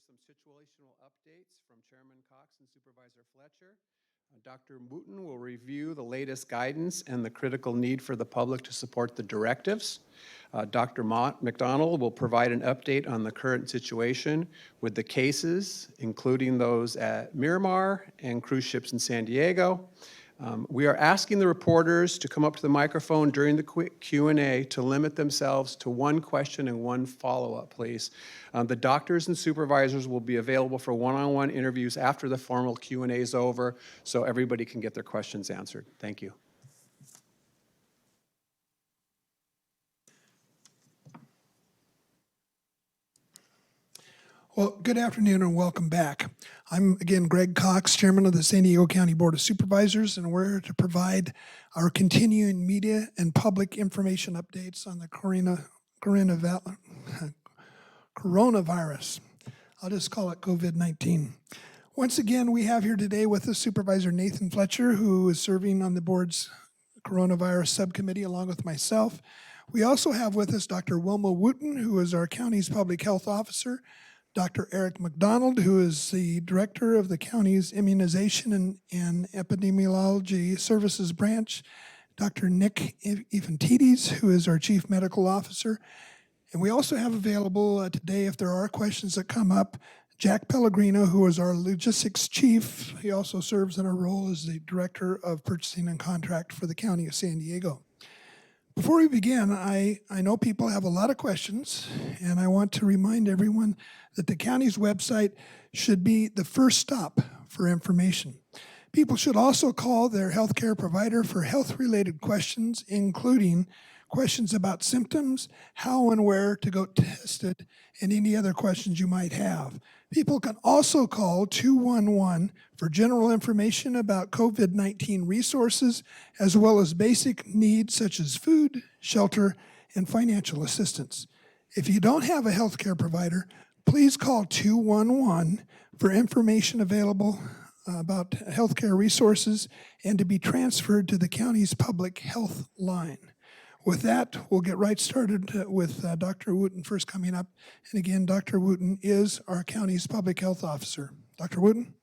some situational updates from Chairman Cox and Supervisor Fletcher. Dr. Wooten will review the latest guidance and the critical need for the public to support the directives. Dr. Macdonald will provide an update on the current situation with the cases, including those at Miramar and cruise ships in San Diego. We are asking the reporters to come up to the microphone during the quick Q&A to limit themselves to one question and one follow-up, please. The doctors and supervisors will be available for one-on-one interviews after the formal Q&A is over, so everybody can get their questions answered. Thank you. Well, good afternoon and welcome back. I'm again Greg Cox, Chairman of the San Diego County Board of Supervisors, and we're here to provide our continuing media and public information updates on the coronavirus. I'll just call it COVID-19. Once again, we have here today with us Supervisor Nathan Fletcher, who is serving on the board's coronavirus subcommittee along with myself. We also have with us Dr. Wilma Wooten, who is our county's public health officer, Dr. Eric Macdonald, who is the director of the county's immunization and epidemiology services branch, Dr. Nick Ivantides, who is our chief medical officer. And we also have available today, if there are questions that come up, Jack Pellegrino, who is our logistics chief. He also serves in a role as the director of purchasing and contract for the county of San Diego. Before we begin, I know people have a lot of questions, and I want to remind everyone that the county's website should be the first stop for information. People should also call their healthcare provider for health-related questions, including questions about symptoms, how and where to go tested, and any other questions you might have. People can also call 211 for general information about COVID-19 resources, as well as basic needs such as food, shelter, and financial assistance. If you don't have a healthcare provider, please call 211 for information available about healthcare resources and to be transferred to the county's public health line. With that, we'll get right started with Dr. Wooten first coming up. And again, Dr. Wooten is our county's public health officer. Dr. Wooten?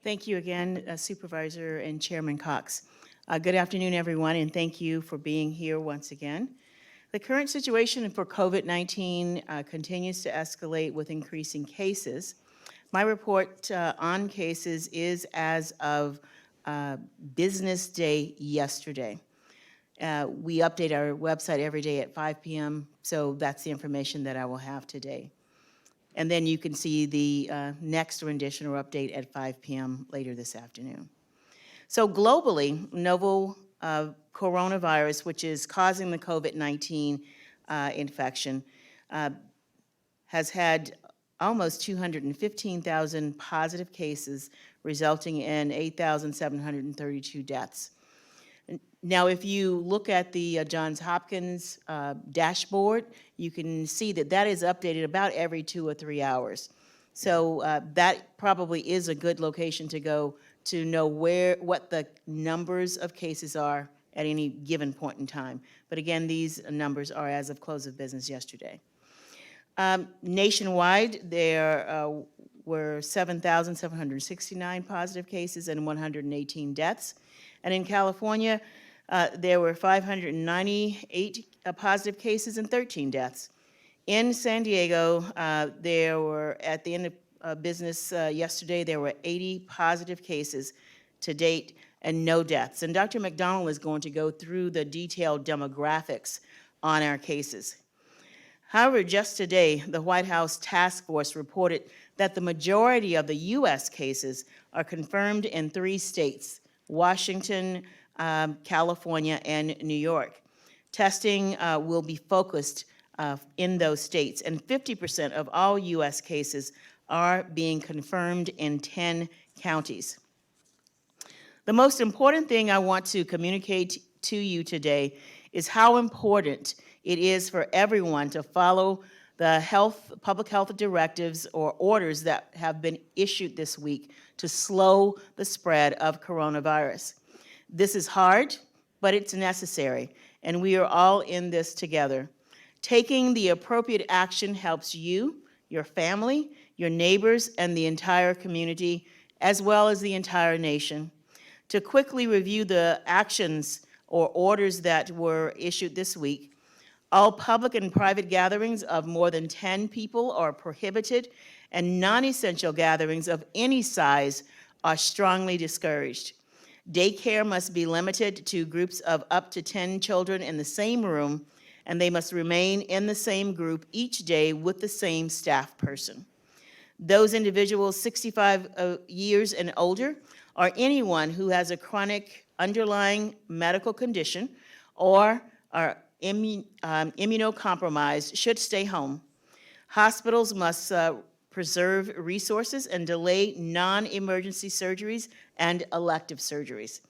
Thank you again, Supervisor and Chairman Cox. Good afternoon, everyone, and thank you for being here once again. The current situation for COVID-19 continues to escalate with increasing cases. My report on cases is as of business day yesterday. We update our website every day at 5 p.m., so that's the information that I will have today. And then you can see the next rendition or update at 5 p.m. later this afternoon. So globally, novel coronavirus, which is causing the COVID-19 infection, has had almost 215,000 positive cases, resulting in 8,732 deaths. Now, if you look at the Johns Hopkins dashboard, you can see that that is updated about every 2 or 3 hours. So that probably is a good location to go to know what the numbers of cases are at any given point in time. But again, these numbers are as of close of business yesterday. Nationwide, there were 7,769 positive cases and 118 deaths. And in California, there were 598 positive cases and 13 deaths. In San Diego, there were, at the end of business yesterday, there were 80 positive cases to date and no deaths. And Dr. Macdonald is going to go through the detailed demographics on our cases. However, just today, the White House task force reported that the majority of the U.S. cases are confirmed in 3 states, Washington, California, and New York. Testing will be focused in those states, and 50% of all U.S. cases are being confirmed in 10 counties. The most important thing I want to communicate to you today is how important it is for everyone to follow the public health directives or orders that have been issued this week to slow the spread of coronavirus. This is hard, but it's necessary, and we are all in this together. Taking the appropriate action helps you, your family, your neighbors, and the entire community, as well as the entire nation. To quickly review the actions or orders that were issued this week, all public and private gatherings of more than 10 people are prohibited, and non-essential gatherings of any size are strongly discouraged. Daycare must be limited to groups of up to 10 children in the same room, and they must remain in the same group each day with the same staff person. Those individuals 65 years and older, or anyone who has a chronic underlying medical condition or are immunocompromised should stay home. Hospitals must preserve resources and delay non-emergency surgeries and elective surgeries.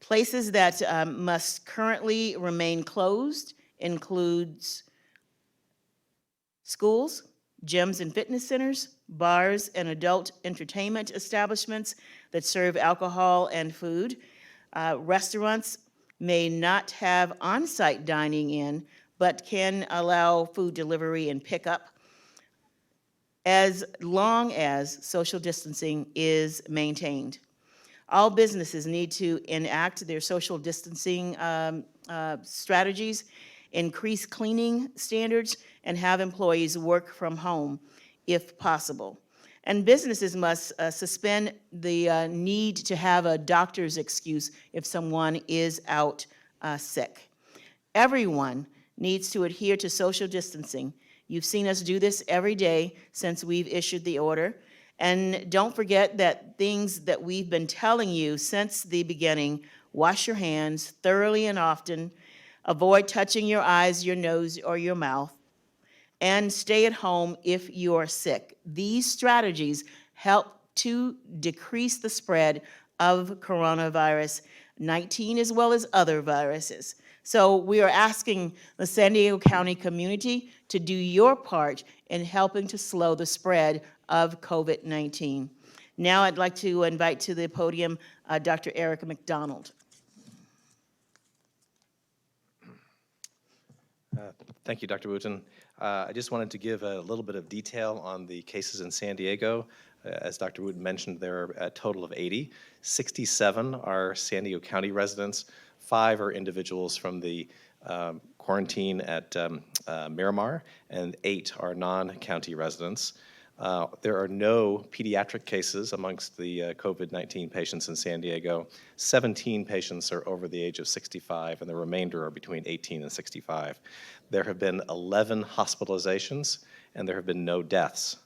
Places that must currently remain closed includes schools, gyms and fitness centers, bars and adult entertainment establishments that serve alcohol and food. Restaurants may not have on-site dining in, but can allow food delivery and pickup as long as social distancing is maintained. All businesses need to enact their social distancing strategies, increase cleaning standards, and have employees work from home if possible. And businesses must suspend the need to have a doctor's excuse if someone is out sick. Everyone needs to adhere to social distancing. You've seen us do this every day since we've issued the order. And don't forget that things that we've been telling you since the beginning: wash your hands thoroughly and often, avoid touching your eyes, your nose, or your mouth, and stay at home if you are sick. These strategies help to decrease the spread of coronavirus 19 as well as other viruses. So we are asking the San Diego County community to do your part in helping to slow the spread of COVID-19. Now I'd like to invite to the podium Dr. Erica Macdonald. Thank you, Dr. Wooten. I just wanted to give a little bit of detail on the cases in San Diego. As Dr. Wooten mentioned, there are a total of 80. 67 are San Diego County residents. 5 are individuals from the quarantine at Miramar, and 8 are non-county residents. There are no pediatric cases amongst the COVID-19 patients in San Diego. 17 patients are over the age of 65, and the remainder are between 18 and 65. There have been 11 hospitalizations, and there have been no deaths.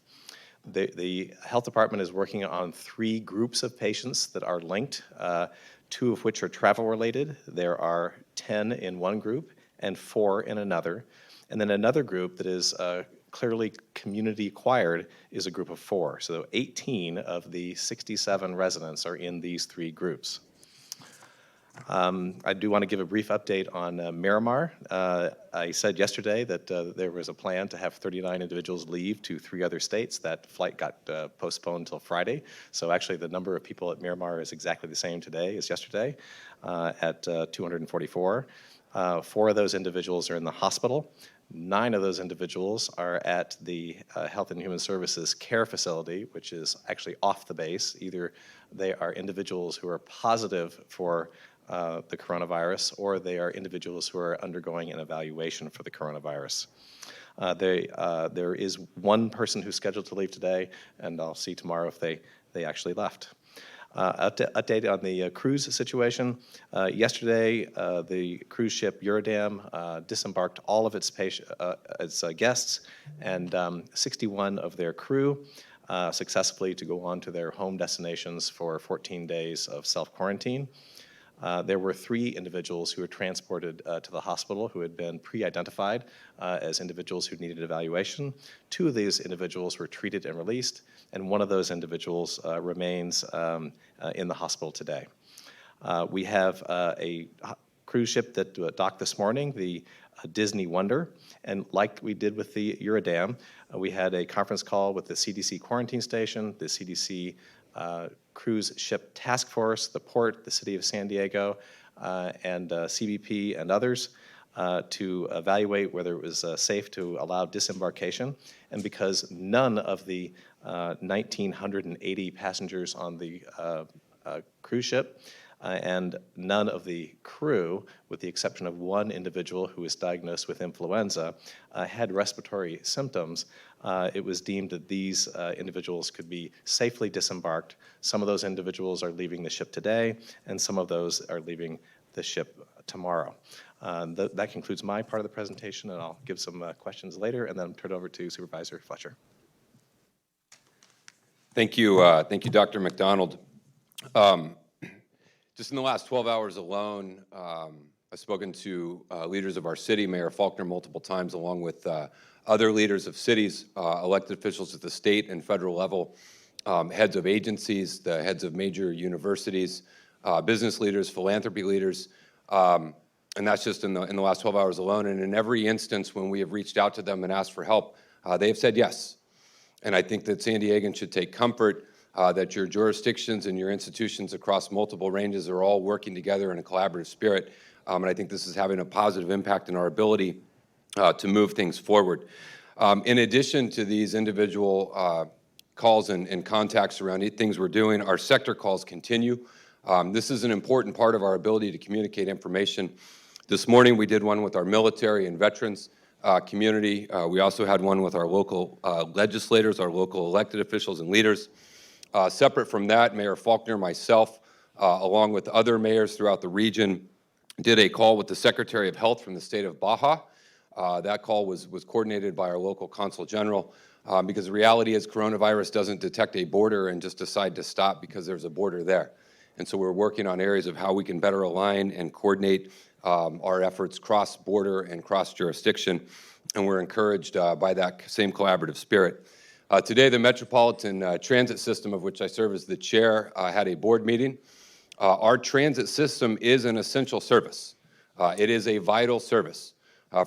The health department is working on 3 groups of patients that are linked, 2 of which are travel-related. There are 10 in one group and 4 in another. And then another group that is clearly community acquired is a group of 4. So 18 of the 67 residents are in these 3 groups. I do want to give a brief update on Miramar. I said yesterday that there was a plan to have 39 individuals leave to 3 other states. That flight got postponed until Friday. So actually the number of people at Miramar is exactly the same today as yesterday at 244. 4 of those individuals are in the hospital. 9 of those individuals are at the Health and Human Services care facility, which is actually off the base. Either they are individuals who are positive for the coronavirus, or they are individuals who are undergoing an evaluation for the coronavirus. There is 1 person who's scheduled to leave today, and I'll see tomorrow if they actually left. Update on the cruise situation. Yesterday, the cruise ship Eurodam disembarked all of its guests and 61 of their crew successfully to go on to their home destinations for 14 days of self-quarantine. There were 3 individuals who were transported to the hospital who had been pre-identified as individuals who needed evaluation. 2 of these individuals were treated and released, and 1 of those individuals remains in the hospital today. We have a cruise ship that docked this morning, the Disney Wonder, and like we did with the Eurodam, we had a conference call with the CDC quarantine station, the CDC cruise ship task force, the port, the city of San Diego, and CBP and others. to evaluate whether it was safe to allow disembarkation, and because none of the 1,980 passengers on the cruise ship and none of the crew, with the exception of one individual who was diagnosed with influenza, had respiratory symptoms, it was deemed that these individuals could be safely disembarked. Some of those individuals are leaving the ship today, and some of those are leaving the ship tomorrow. That concludes my part of the presentation, and I'll give some questions later, and then turn it over to Supervisor Fletcher. Thank you, Dr. Macdonald. Just in the last 12 hours alone, I've spoken to leaders of our city, Mayor Faulkner multiple times, along with other leaders of cities, elected officials at the state and federal level, heads of agencies, the heads of major universities, business leaders, philanthropy leaders, and that's just in the last 12 hours alone. And in every instance when we have reached out to them and asked for help, they have said yes. And I think that San Diegans should take comfort that your jurisdictions and your institutions across multiple ranges are all working together in a collaborative spirit. And I think this is having a positive impact in our ability to move things forward. In addition to these individual calls and contacts around things we're doing, our sector calls continue. This is an important part of our ability to communicate information. This morning we did one with our military and veterans community. We also had one with our local legislators, our local elected officials and leaders. Separate from that, Mayor Faulkner, myself, along with other mayors throughout the region, did a call with the Secretary of Health from the state of Baja. That call was coordinated by our local consul general because the reality is coronavirus doesn't detect a border and just decide to stop because there's a border there. And so we're working on areas of how we can better align and coordinate our efforts cross-border and cross-jurisdiction, and we're encouraged by that same collaborative spirit. Today, the Metropolitan Transit System, of which I serve as the chair, had a board meeting. Our transit system is an essential service. It is a vital service.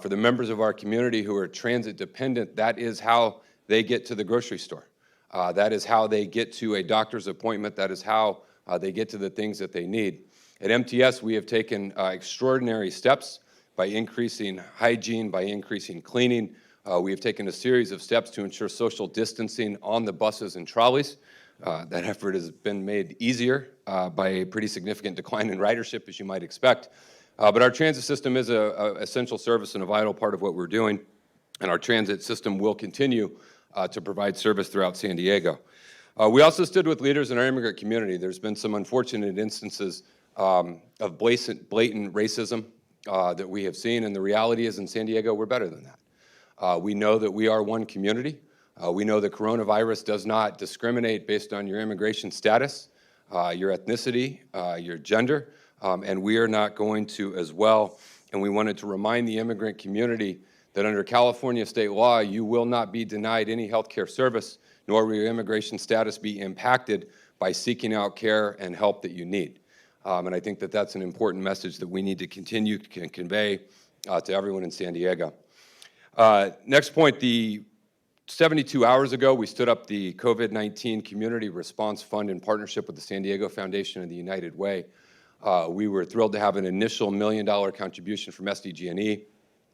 For the members of our community who are transit dependent, that is how they get to the grocery store. That is how they get to a doctor's appointment. That is how they get to the things that they need. At MTS, we have taken extraordinary steps by increasing hygiene, by increasing cleaning. We have taken a series of steps to ensure social distancing on the buses and trolleys. That effort has been made easier by a pretty significant decline in ridership, as you might expect. But our transit system is an essential service and a vital part of what we're doing, and our transit system will continue to provide service throughout San Diego. We also stood with leaders in our immigrant community. There's been some unfortunate instances of blatant racism that we have seen, and the reality is in San Diego, we're better than that. We know that we are one community. We know that coronavirus does not discriminate based on your immigration status, your ethnicity, your gender, and we are not going to as well. And we wanted to remind the immigrant community that under California state law, you will not be denied any health care service, nor will your immigration status be impacted by seeking out care and help that you need. And I think that that's an important message that we need to continue to convey to everyone in San Diego. Next point, 72 hours ago, we stood up the COVID-19 Community Response Fund in partnership with the San Diego Foundation and the United Way. We were thrilled to have an initial $1 million contribution from SDG&E,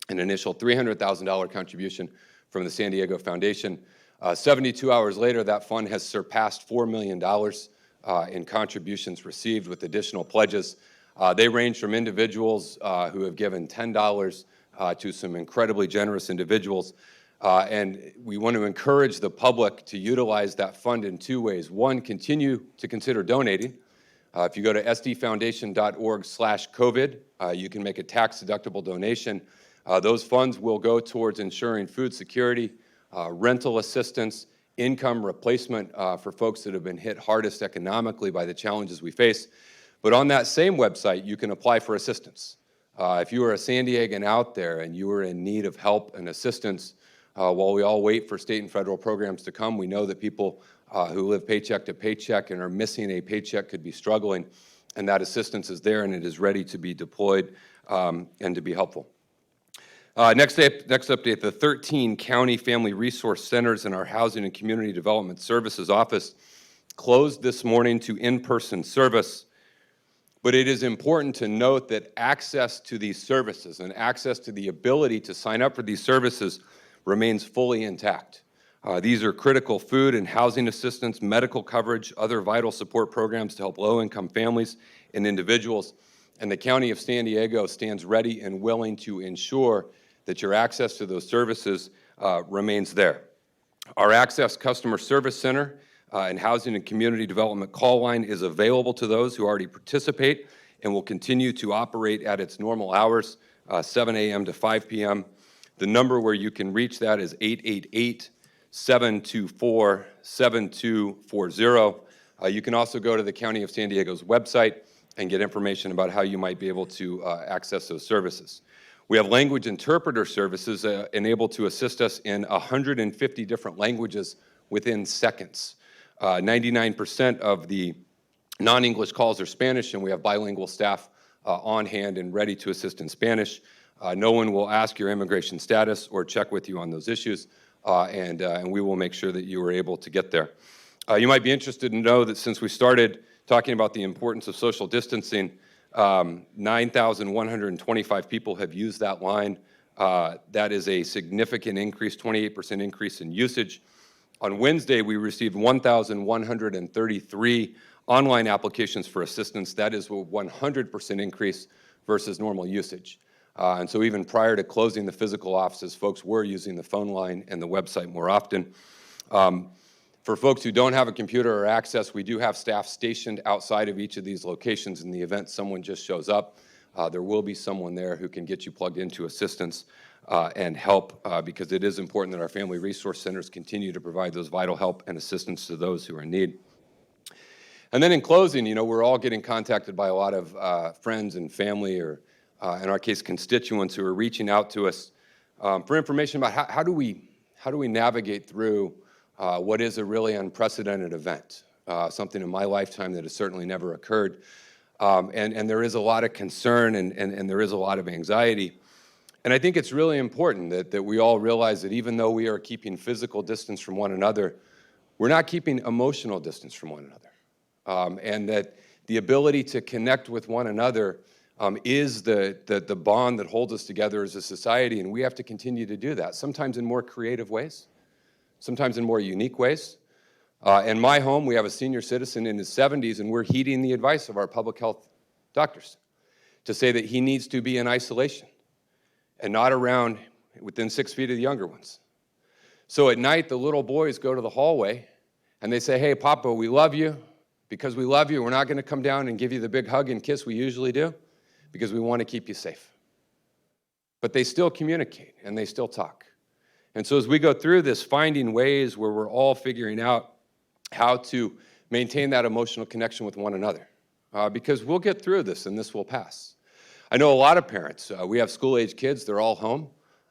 an initial $300,000 contribution from the San Diego Foundation. 72 hours later, that fund has surpassed $4 million in contributions received with additional pledges. They range from individuals who have given $10 to some incredibly generous individuals. And we want to encourage the public to utilize that fund in two ways. One, continue to consider donating. If you go to sdfoundation.org/COVID, you can make a tax-deductible donation. Those funds will go towards ensuring food security, rental assistance, income replacement for folks that have been hit hardest economically by the challenges we face. But on that same website, you can apply for assistance. If you are a San Diegan out there and you are in need of help and assistance, while we all wait for state and federal programs to come, we know that people who live paycheck to paycheck and are missing a paycheck could be struggling, and that assistance is there and it is ready to be deployed and to be helpful. Next update, the 13 county family resource centers in our Housing and Community Development Services office closed this morning to in-person service. But it is important to note that access to these services and access to the ability to sign up for these services remains fully intact. These are critical food and housing assistance, medical coverage, other vital support programs to help low-income families and individuals. And the County of San Diego stands ready and willing to ensure that your access to those services remains there. Our Access Customer Service Center and Housing and Community Development call line is available to those who already participate and will continue to operate at its normal hours, 7 a.m. to 5 p.m. The number where you can reach that is 888-724-7240. You can also go to the County of San Diego's website and get information about how you might be able to access those services. We have language interpreter services enabled to assist us in 150 different languages within seconds. 99% of the non-English calls are Spanish, and we have bilingual staff on hand and ready to assist in Spanish. No one will ask your immigration status or check with you on those issues, and we will make sure that you are able to get there. You might be interested to know that since we started talking about the importance of social distancing, 9,125 people have used that line. That is a significant increase, 28% increase in usage. On Wednesday, we received 1,133 online applications for assistance. That is a 100% increase versus normal usage. And so even prior to closing the physical offices, folks were using the phone line and the website more often. For folks who don't have a computer or access, we do have staff stationed outside of each of these locations. In the event someone just shows up, there will be someone there who can get you plugged into assistance and help, because it is important that our family resource centers continue to provide those vital help and assistance to those who are in need. And then in closing, you know, we're all getting contacted by a lot of friends and family, or in our case, constituents who are reaching out to us for information about how do we navigate through what is a really unprecedented event, something in my lifetime that has certainly never occurred. And there is a lot of concern and there is a lot of anxiety. And I think it's really important that we all realize that even though we are keeping physical distance from one another, we're not keeping emotional distance from one another. And that the ability to connect with one another is the bond that holds us together as a society, and we have to continue to do that, sometimes in more creative ways, sometimes in more unique ways. In my home, we have a senior citizen in his 70s, and we're heeding the advice of our public health doctors to say that he needs to be in isolation and not around within 6 feet of the younger ones. So at night, the little boys go to the hallway, and they say, "Hey, Papa, we love you. Because we love you, we're not going to come down and give you the big hug and kiss we usually do, because we want to keep you safe." But they still communicate, and they still talk. And so as we go through this, finding ways where we're all figuring out how to maintain that emotional connection with one another, because we'll get through this, and this will pass. I know a lot of parents. We have school-age kids. They're all home.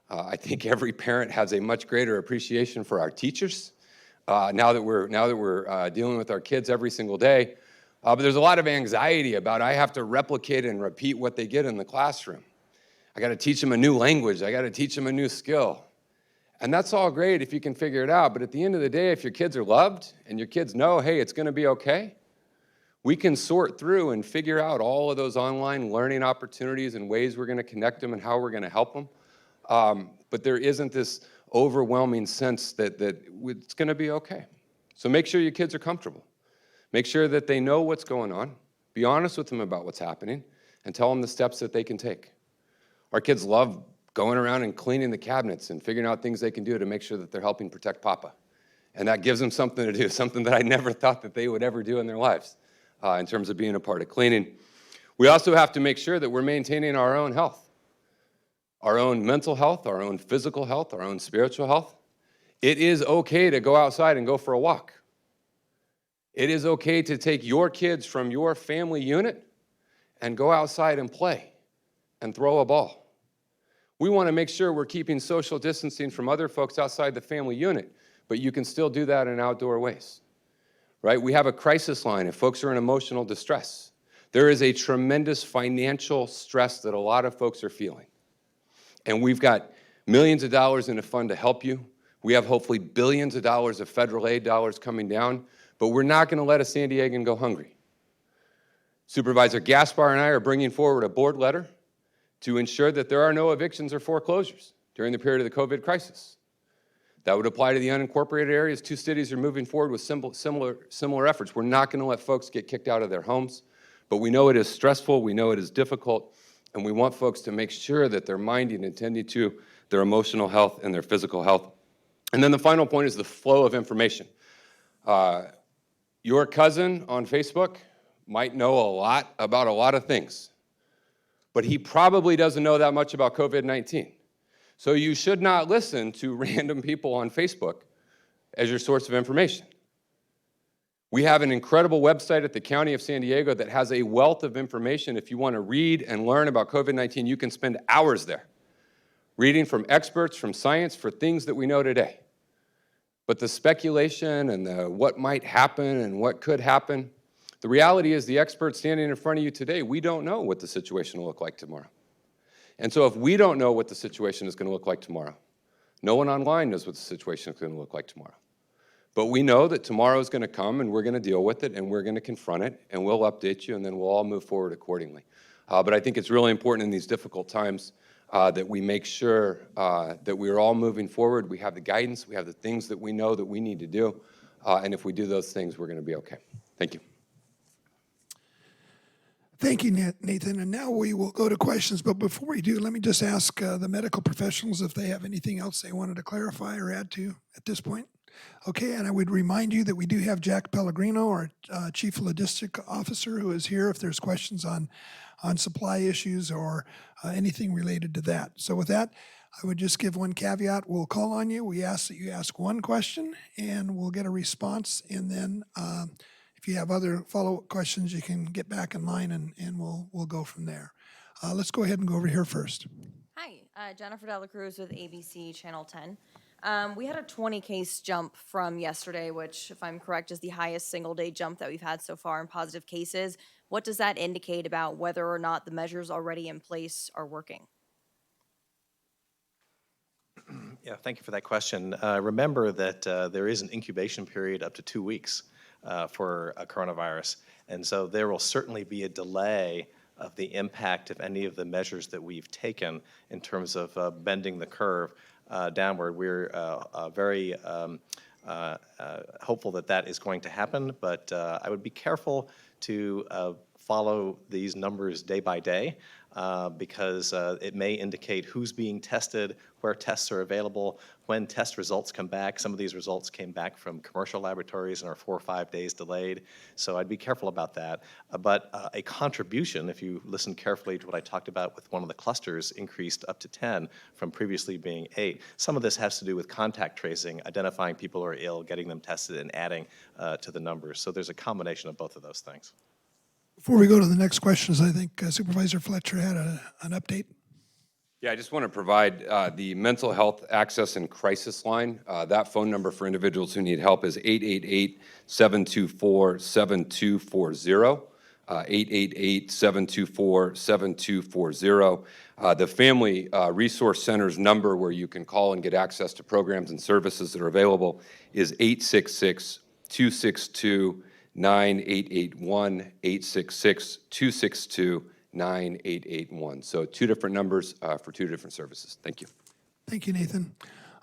I think every parent has a much greater appreciation for our teachers now that we're dealing with our kids every single day. But there's a lot of anxiety about, I have to replicate and repeat what they get in the classroom. I got to teach them a new language. I got to teach them a new skill. And that's all great if you can figure it out. But at the end of the day, if your kids are loved and your kids know, hey, it's going to be okay, we can sort through and figure out all of those online learning opportunities and ways we're going to connect them and how we're going to help them. But there isn't this overwhelming sense that it's going to be okay. So make sure your kids are comfortable. Make sure that they know what's going on. Be honest with them about what's happening and tell them the steps that they can take. Our kids love going around and cleaning the cabinets and figuring out things they can do to make sure that they're helping protect Papa. And that gives them something to do, something that I never thought that they would ever do in their lives in terms of being a part of cleaning. We also have to make sure that we're maintaining our own health, our own mental health, our own physical health, our own spiritual health. It is okay to go outside and go for a walk. It is okay to take your kids from your family unit and go outside and play and throw a ball. We want to make sure we're keeping social distancing from other folks outside the family unit, but you can still do that in outdoor ways, right? We have a crisis line if folks are in emotional distress. There is a tremendous financial stress that a lot of folks are feeling. And we've got millions of dollars in a fund to help you. We have hopefully billions of dollars of federal aid dollars coming down, but we're not going to let a San Diegan go hungry. Supervisor Gaspar and I are bringing forward a board letter to ensure that there are no evictions or foreclosures during the period of the COVID crisis. That would apply to the unincorporated areas. 2 cities are moving forward with similar efforts. We're not going to let folks get kicked out of their homes, but we know it is stressful, we know it is difficult, and we want folks to make sure that they're minding and tending to their emotional health and their physical health. And then the final point is the flow of information. Your cousin on Facebook might know a lot about a lot of things, but he probably doesn't know that much about COVID-19. So you should not listen to random people on Facebook as your source of information. We have an incredible website at the County of San Diego that has a wealth of information. If you want to read and learn about COVID-19, you can spend hours there, reading from experts, from science, for things that we know today. But the speculation and the what might happen and what could happen, the reality is the experts standing in front of you today, we don't know what the situation will look like tomorrow. And so if we don't know what the situation is going to look like tomorrow, no one online knows what the situation is going to look like tomorrow. But we know that tomorrow is going to come and we're going to deal with it and we're going to confront it and we'll update you and then we'll all move forward accordingly. But I think it's really important in these difficult times that we make sure that we're all moving forward. We have the guidance, we have the things that we know that we need to do. And if we do those things, we're going to be okay. Thank you. Thank you, Nathan. And now we will go to questions. But before we do, let me just ask the medical professionals if they have anything else they wanted to clarify or add to at this point. Okay, and I would remind you that we do have Jack Pellegrino, our Chief Logistic Officer, who is here if there's questions on supply issues or anything related to that. So with that, I would just give one caveat. We'll call on you. We ask that you ask one question and we'll get a response. And then if you have other follow-up questions, you can get back in line and we'll go from there. Let's go ahead and go over here first. Hi, Jennifer Dela Cruz with ABC Channel 10. We had a 20-case jump from yesterday, which, if I'm correct, is the highest single-day jump that we've had so far in positive cases. What does that indicate about whether or not the measures already in place are working? Yeah, thank you for that question. Remember that there is an incubation period up to 2 weeks for coronavirus, and so there will certainly be a delay of the impact of any of the measures that we've taken in terms of bending the curve downward. We're very hopeful that that is going to happen, but I would be careful to follow these numbers day by day because it may indicate who's being tested, where tests are available, when test results come back. Some of these results came back from commercial laboratories and are 4 or 5 days delayed, so I'd be careful about that. But a contribution, if you listen carefully to what I talked about with one of the clusters, increased up to 10 from previously being 8. Some of this has to do with contact tracing, identifying people who are ill, getting them tested, and adding to the numbers. So there's a combination of both of those things. Before we go to the next questions, I think Supervisor Fletcher had an update. Yeah, I just want to provide the mental health access and crisis line. That phone number for individuals who need help is 888-724-7240, 888-724-7240. The Family Resource Center's number where you can call and get access to programs and services that are available is 866-262-9881, 866-262-9881. So 2 different numbers for 2 different services. Thank you. Thank you, Nathan.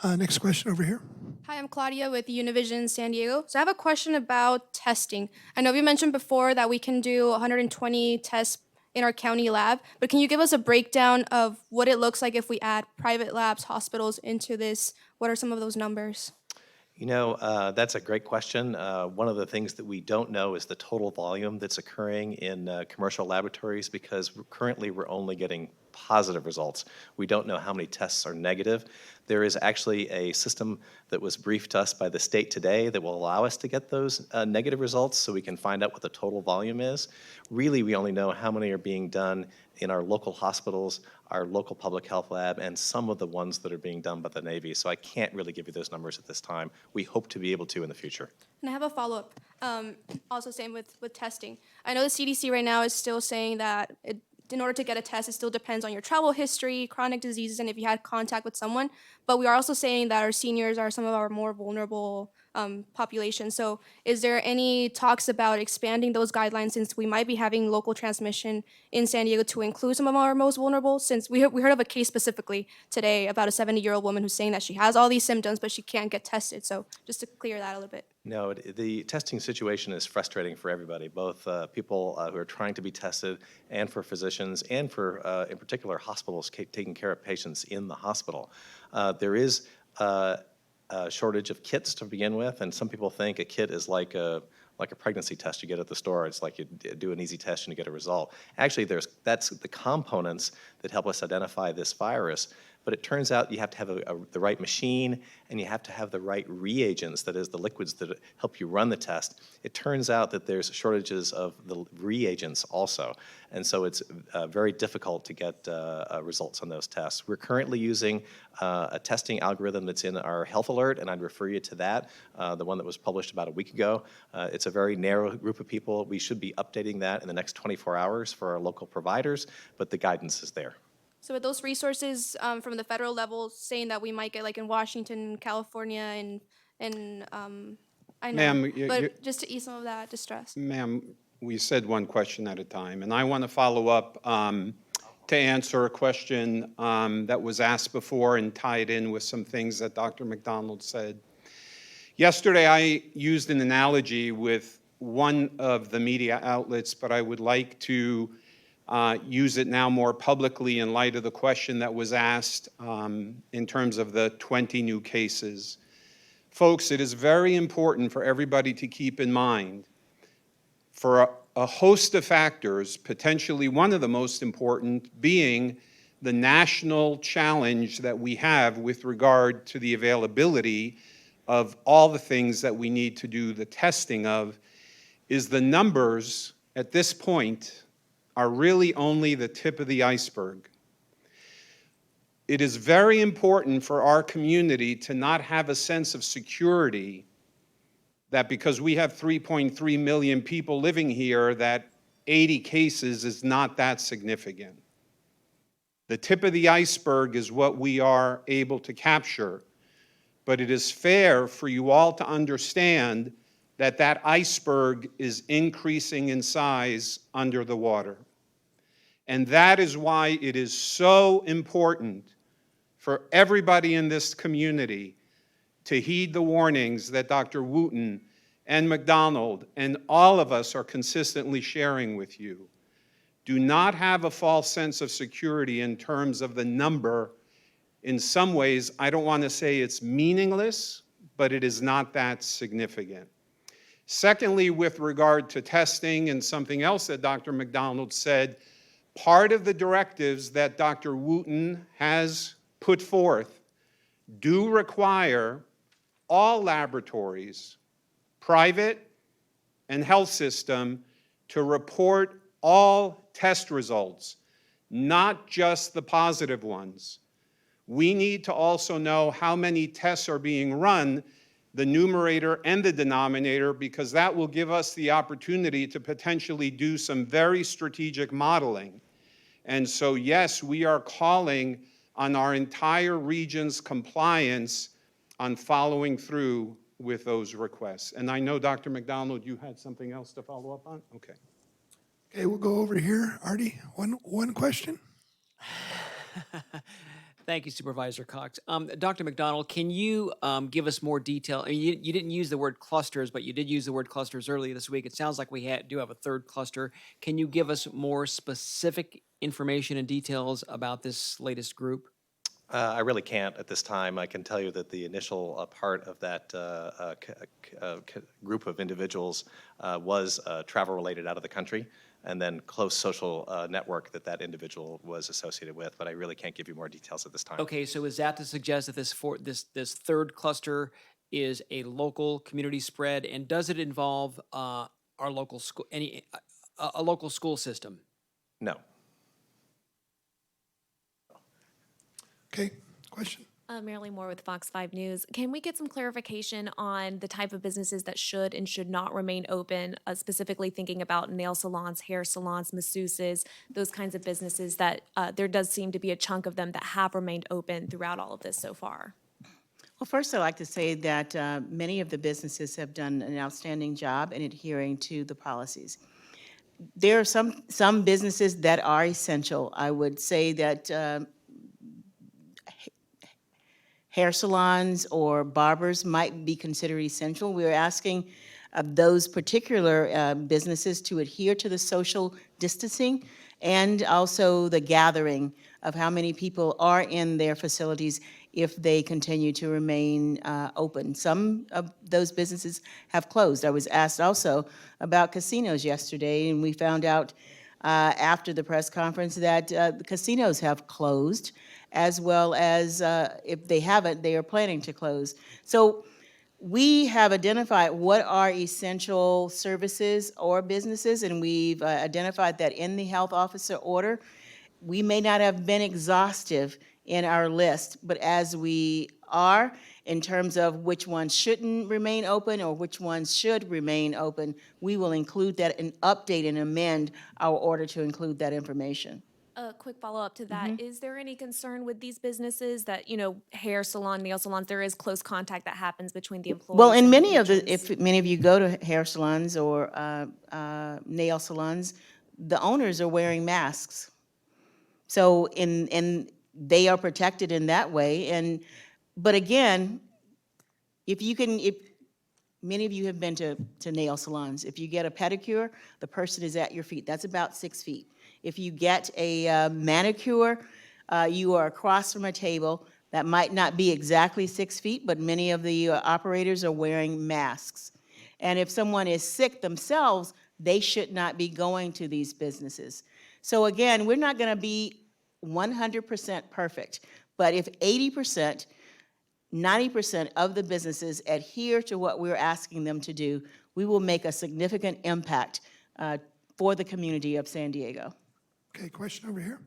Next question over here. Hi, I'm Claudia with Univision San Diego. So I have a question about testing. I know we mentioned before that we can do 120 tests in our county lab, but can you give us a breakdown of what it looks like if we add private labs, hospitals into this? What are some of those numbers? You know, that's a great question. One of the things that we don't know is the total volume that's occurring in commercial laboratories because currently we're only getting positive results. We don't know how many tests are negative. There is actually a system that was briefed to us by the state today that will allow us to get those negative results so we can find out what the total volume is. Really, we only know how many are being done in our local hospitals, our local public health lab, and some of the ones that are being done by the Navy. So I can't really give you those numbers at this time. We hope to be able to in the future. And I have a follow-up, also same with testing. I know the CDC right now is still saying that in order to get a test, it still depends on your travel history, chronic diseases, and if you had contact with someone. But we are also saying that our seniors are some of our more vulnerable population. So is there any talks about expanding those guidelines, since we might be having local transmission in San Diego, to include some of our most vulnerable? Since we heard of a case specifically today about a 70-year-old woman who's saying that she has all these symptoms, but she can't get tested. So just to clear that a little bit. No, the testing situation is frustrating for everybody, both people who are trying to be tested and for physicians and for, in particular, hospitals taking care of patients in the hospital. There is a shortage of kits to begin with, and some people think a kit is like a pregnancy test you get at the store. It's like you do an easy test and you get a result. Actually, that's the components that help us identify this virus. But it turns out you have to have the right machine, and you have to have the right reagents, that is, the liquids that help you run the test. It turns out that there's shortages of the reagents also. And so it's very difficult to get results on those tests. We're currently using a testing algorithm that's in our health alert, and I'd refer you to that, the one that was published about a week ago. It's a very narrow group of people. We should be updating that in the next 24 hours for our local providers, but the guidance is there. So with those resources from the federal level saying that we might get, like in Washington, California, and I know, Ma'am, but just to ease some of that distress. Ma'am, we said one question at a time, and I want to follow up to answer a question that was asked before and tie it in with some things that Dr. Macdonald said. Yesterday, I used an analogy with one of the media outlets, but I would like to use it now more publicly in light of the question that was asked in terms of the 20 new cases. Folks, it is very important for everybody to keep in mind, for a host of factors, potentially one of the most important being the national challenge that we have with regard to the availability of all the things that we need to do the testing of, is the numbers at this point are really only the tip of the iceberg. It is very important for our community to not have a sense of security that because we have 3.3 million people living here, that 80 cases is not that significant. The tip of the iceberg is what we are able to capture, but it is fair for you all to understand that that iceberg is increasing in size under the water. And that is why it is so important for everybody in this community to heed the warnings that Dr. Wooten and Macdonald and all of us are consistently sharing with you. Do not have a false sense of security in terms of the number. In some ways, I don't want to say it's meaningless, but it is not that significant. Secondly, with regard to testing and something else that Dr. Macdonald said, part of the directives that Dr. Wooten has put forth do require all laboratories, private and health system, to report all test results, not just the positive ones. We need to also know how many tests are being run, the numerator and the denominator, because that will give us the opportunity to potentially do some very strategic modeling. And so, yes, we are calling on our entire region's compliance on following through with those requests. And I know, Dr. Macdonald, you had something else to follow up on? Okay. Okay, we'll go over here. Artie, one question? Thank you, Supervisor Cox. Dr. Macdonald, can you give us more detail? I mean, you didn't use the word clusters, but you did use the word clusters earlier this week. It sounds like we do have a third cluster. Can you give us more specific information and details about this latest group? I really can't at this time. I can tell you that the initial part of that group of individuals was travel-related out of the country, and then close social network that individual was associated with, but I really can't give you more details at this time. Okay, so is that to suggest that this third cluster is a local community spread, and does it involve our local school, a local school system? No. Okay, question? Marilyn Moore with Fox 5 News. Can we get some clarification on the type of businesses that should and should not remain open, specifically thinking about nail salons, hair salons, masseuses, those kinds of businesses that there does seem to be a chunk of them that have remained open throughout all of this so far? Well, first, I'd like to say that many of the businesses have done an outstanding job in adhering to the policies. There are some businesses that are essential. I would say that hair salons or barbers might be considered essential. We're asking those particular businesses to adhere to the social distancing and also the gathering of how many people are in their facilities if they continue to remain open. Some of those businesses have closed. I was asked also about casinos yesterday, and we found out after the press conference that the casinos have closed, as well as if they haven't, they are planning to close. So we have identified what are essential services or businesses, and we've identified that in the health officer order. We may not have been exhaustive in our list, but as we are in terms of which ones shouldn't remain open or which ones should remain open, we will include that and update and amend our order to include that information. A quick follow-up to that. Is there any concern with these businesses that, hair salon, nail salons, there is close contact that happens between the employees? Well, in and many of the, patrons? if many of you go to hair salons or nail salons, the owners are wearing masks. So they are protected in that way. But again, if many of you have been to nail salons, if you get a pedicure, the person is at your feet. That's about 6 feet. If you get a manicure, you are across from a table. That might not be exactly 6 feet, but many of the operators are wearing masks. And if someone is sick themselves, they should not be going to these businesses. So again, we're not going to be 100% perfect, but if 80%, 90% of the businesses adhere to what we're asking them to do, we will make a significant impact for the community of San Diego. Okay, question over here.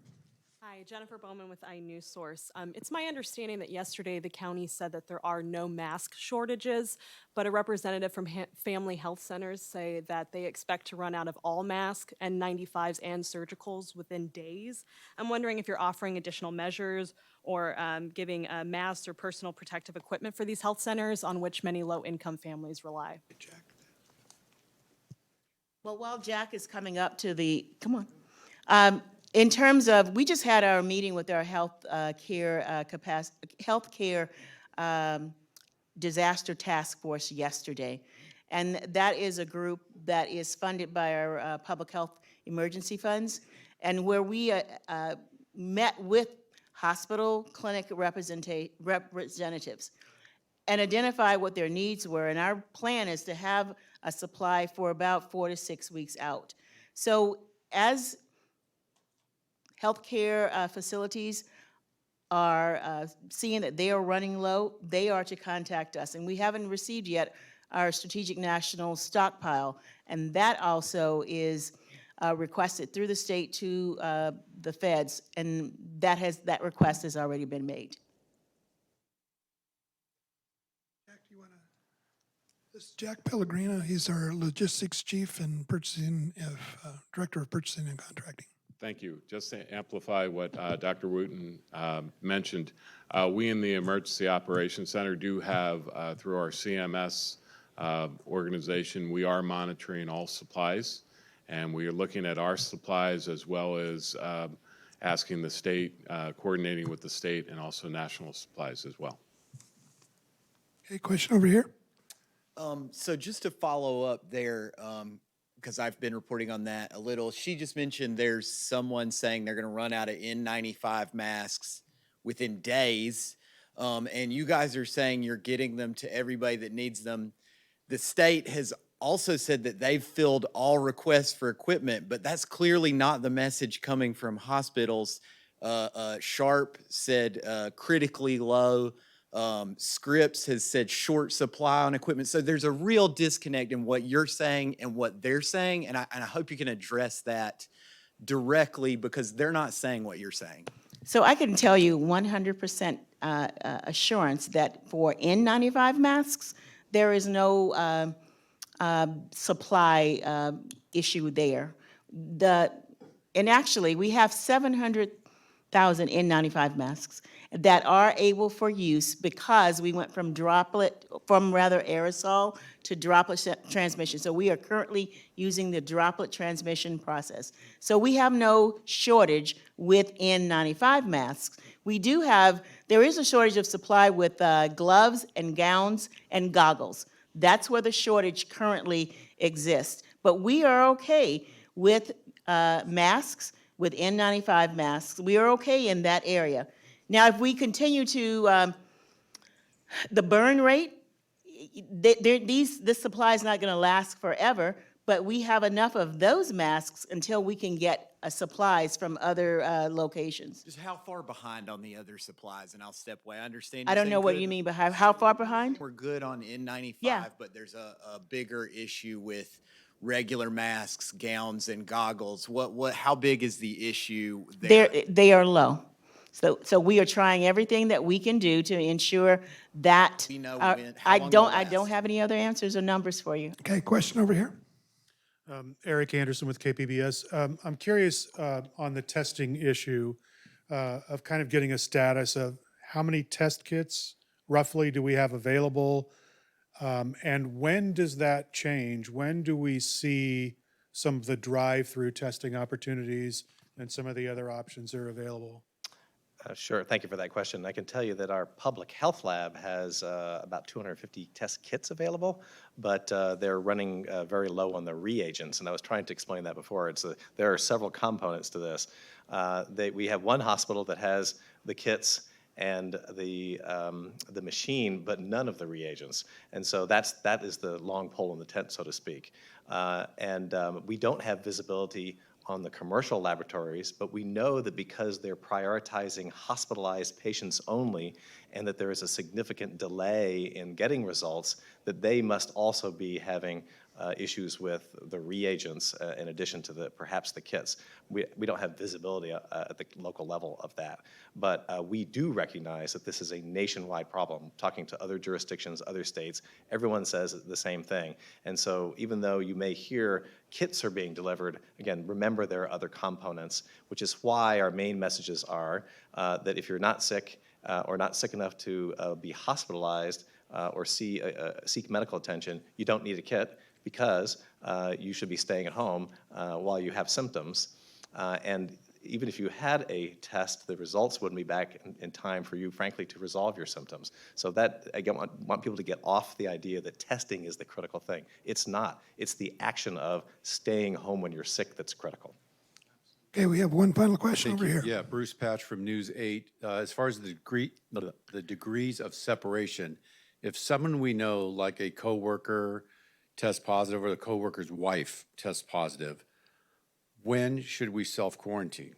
Hi, Jennifer Bowman with iNewsSource. It's my understanding that yesterday the county said that there are no mask shortages, but a representative from Family Health Centers say that they expect to run out of all masks, N95s and surgicals within days. I'm wondering if you're offering additional measures or giving masks or personal protective equipment for these health centers on which many low-income families rely. Well, while Jack is coming up to come on. In terms of, we just had our meeting with our healthcare disaster task force yesterday. And that is a group that is funded by our public health emergency funds, and where we met with hospital clinic representatives and identify what their needs were. And our plan is to have a supply for about 4 to 6 weeks out. So as healthcare facilities are seeing that they are running low, they are to contact us. And we haven't received yet our strategic national stockpile. And that also is requested through the state to the feds. And that request has already been made. Jack, do you want to? This is Jack Pellegrino. He's our logistics chief and director of purchasing and contracting. Thank you. Just to amplify what Dr. Wooten mentioned, we in the Emergency Operations Center do have, through our CMS organization, we are monitoring all supplies, and we are looking at our supplies as well as asking the state, coordinating with the state, and also national supplies as well. Okay, question over here. So just to follow up there, because I've been reporting on that a little. She just mentioned there's someone saying they're going to run out of N95 masks within days, and you guys are saying you're getting them to everybody that needs them. The state has also said that they've filled all requests for equipment, but that's clearly not the message coming from hospitals. Sharp said critically low. Scripps has said short supply on equipment. So there's a real disconnect in what you're saying and what they're saying. And I hope you can address that directly, because they're not saying what you're saying. So I can tell you 100% assurance that for N95 masks, there is no supply issue there. And actually, we have 700 N95 masks that are able for use because we went from aerosol to droplet transmission. So we are currently using the droplet transmission process. So we have no shortage with N95 masks. There is a shortage of supply with gloves and gowns and goggles. That's where the shortage currently exists. But we are okay with masks, with N95 masks. We are okay in that area. Now, if we continue to, the burn rate, this supply is not going to last forever, but we have enough of those masks until we can get supplies from other locations. Just how far behind on the other supplies? And I'll step away. I understand. I you're don't know saying what good. you mean by how far behind? We're good on N95, Yeah. but there's a bigger issue with regular masks, gowns, and goggles. How big is the issue there? They are low. So we are trying everything that we can do to ensure that. We know our- when- how I long don't, they'll I don't last. have any other answers or numbers for you. Okay, question over here. Eric Anderson with KPBS. I'm curious on the testing issue of kind of getting a status of how many test kits roughly do we have available? And when does that change? When do we see some of the drive-through testing opportunities and some of the other options that are available? Sure, thank you for that question. I can tell you that our public health lab has about 250 test kits available, but they're running very low on the reagents, and I was trying to explain that before. There are several components to this. We have one hospital that has the kits and the machine, but none of the reagents, and so that is the long pole in the tent, so to speak. We don't have visibility on the commercial laboratories, but we know that because they're prioritizing hospitalized patients only and that there is a significant delay in getting results, that they must also be having issues with the reagents in addition to perhaps the kits. We don't have visibility at the local level of that, but we do recognize that this is a nationwide problem. Talking to other jurisdictions, other states, everyone says the same thing. And so even though you may hear kits are being delivered, again, remember there are other components, which is why our main messages are that if you're not sick or not sick enough to be hospitalized or seek medical attention, you don't need a kit, because you should be staying at home while you have symptoms. And even if you had a test, the results wouldn't be back in time for you, frankly, to resolve your symptoms. So that, again, I want people to get off the idea that testing is the critical thing. It's not. It's the action of staying home when you're sick that's critical. Okay, we have one final question over here. Yeah, Bruce Patch from News 8. As far as the degrees of separation, if someone we know, like a coworker, tests positive or the coworker's wife tests positive, when should we self-quarantine?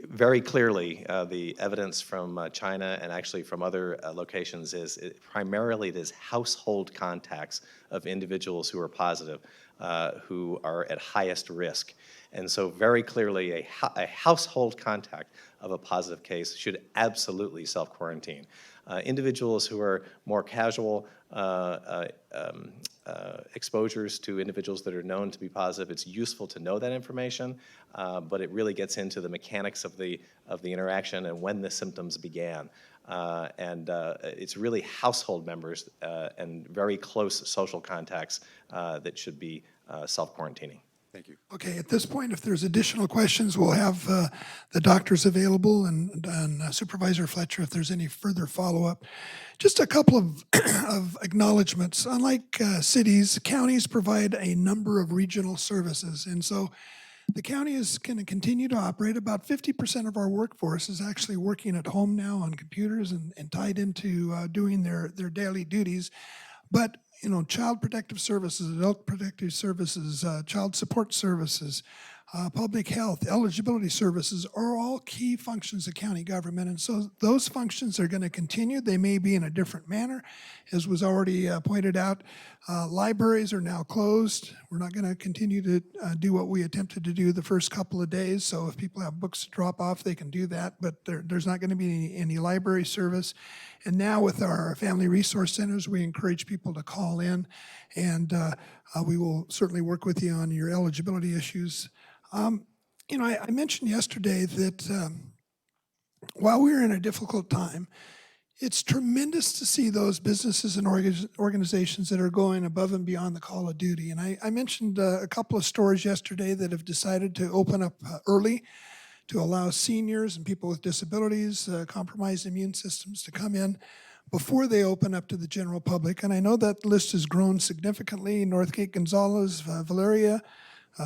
Very clearly, the evidence from China and actually from other locations is primarily it is household contacts of individuals who are positive, who are at highest risk. And so very clearly a household contact of a positive case should absolutely self-quarantine. Individuals who are more casual exposures to individuals that are known to be positive, it's useful to know that information, but it really gets into the mechanics of the interaction and when the symptoms began. It's really household members and very close social contacts that should be self-quarantining. Thank you. Okay, at this point, if there's additional questions, we'll have the doctors available and Supervisor Fletcher if there's any further follow-up. Just a couple of, of acknowledgements. Unlike cities, counties provide a number of regional services. And so the county is going to continue to operate. About 50% of our workforce is actually working at home now on computers and tied into doing their daily duties. But child protective services, adult protective services, child support services, public health, eligibility services are all key functions of county government. And so those functions are going to continue. They may be in a different manner, as was already pointed out. Libraries are now closed. We're not going to continue to do what we attempted to do the first couple of days. So if people have books to drop off, they can do that. But there's not going to be any library service. And now with our family resource centers, we encourage people to call in, and we will certainly work with you on your eligibility issues. You know, I mentioned yesterday that while we're in a difficult time, it's tremendous to see those businesses and organizations that are going above and beyond the call of duty. And I mentioned a couple of stores yesterday that have decided to open up early to allow seniors and people with disabilities, compromised immune systems to come in before they open up to the general public. And I know that list has grown significantly. Northgate Gonzalez, Valeria,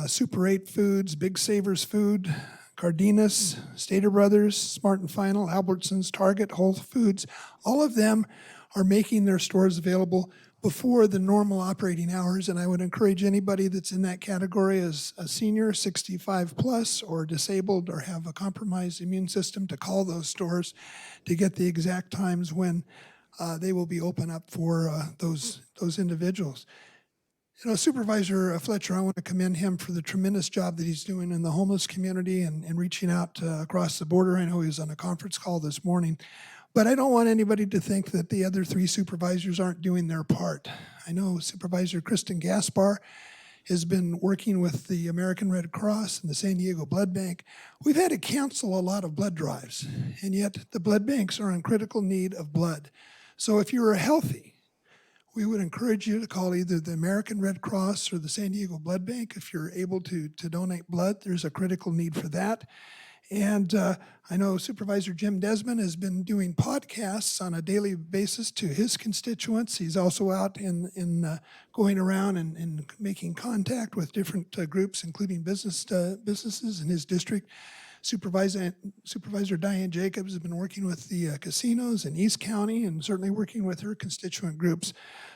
Super 8 Foods, Big Savers Food, Cardenas, Stater Brothers, Smart and Final, Albertsons, Target, Whole Foods, all of them are making their stores available before the normal operating hours. And I would encourage anybody that's in that category as a senior, 65 plus, or disabled, or have a compromised immune system to call those stores to get the exact times when they will be open up for those individuals. You know, Supervisor Fletcher, I want to commend him for the tremendous job that he's doing in the homeless community and reaching out across the border. I know he was on a conference call this morning, but I don't want anybody to think that the other three supervisors aren't doing their part. I know Supervisor Kristen Gaspar has been working with the American Red Cross and the San Diego Blood Bank. We've had to cancel a lot of blood drives, and yet the blood banks are in critical need of blood. So if you are healthy, we would encourage you to call either the American Red Cross or the San Diego Blood Bank if you're able to donate blood. There's a critical need for that. And I know Supervisor Jim Desmond has been doing podcasts on a daily basis to his constituents. He's also out in going around and making contact with different groups, including businesses in his district. Supervisor Diane Jacobs has been working with the casinos in East County and certainly working with her constituent groups.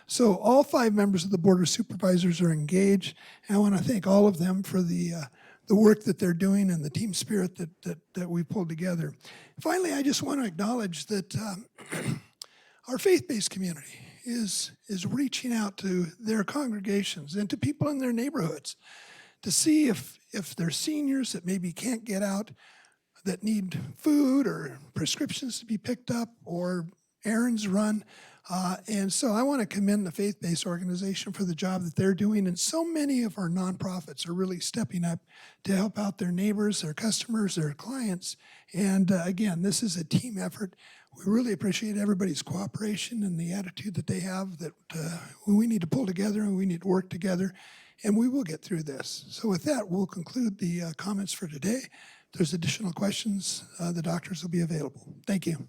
So all 5 members of the Board of Supervisors are engaged, and I want to thank all of them for the work that they're doing and the team spirit that we pulled together. Finally, I just want to acknowledge that our faith-based community is reaching out to their congregations and to people in their neighborhoods to see if there's seniors that maybe can't get out, that need food or prescriptions to be picked up or errands run. And so I want to commend the faith-based organization for the job that they're doing. And so many of our nonprofits are really stepping up to help out their neighbors, their customers, their clients. And again, this is a team effort. We really appreciate everybody's cooperation and the attitude that they have, that we need to pull together and we need to work together. And we will get through this. So with that, we'll conclude the comments for today. If there's additional questions, the doctors will be available. Thank you.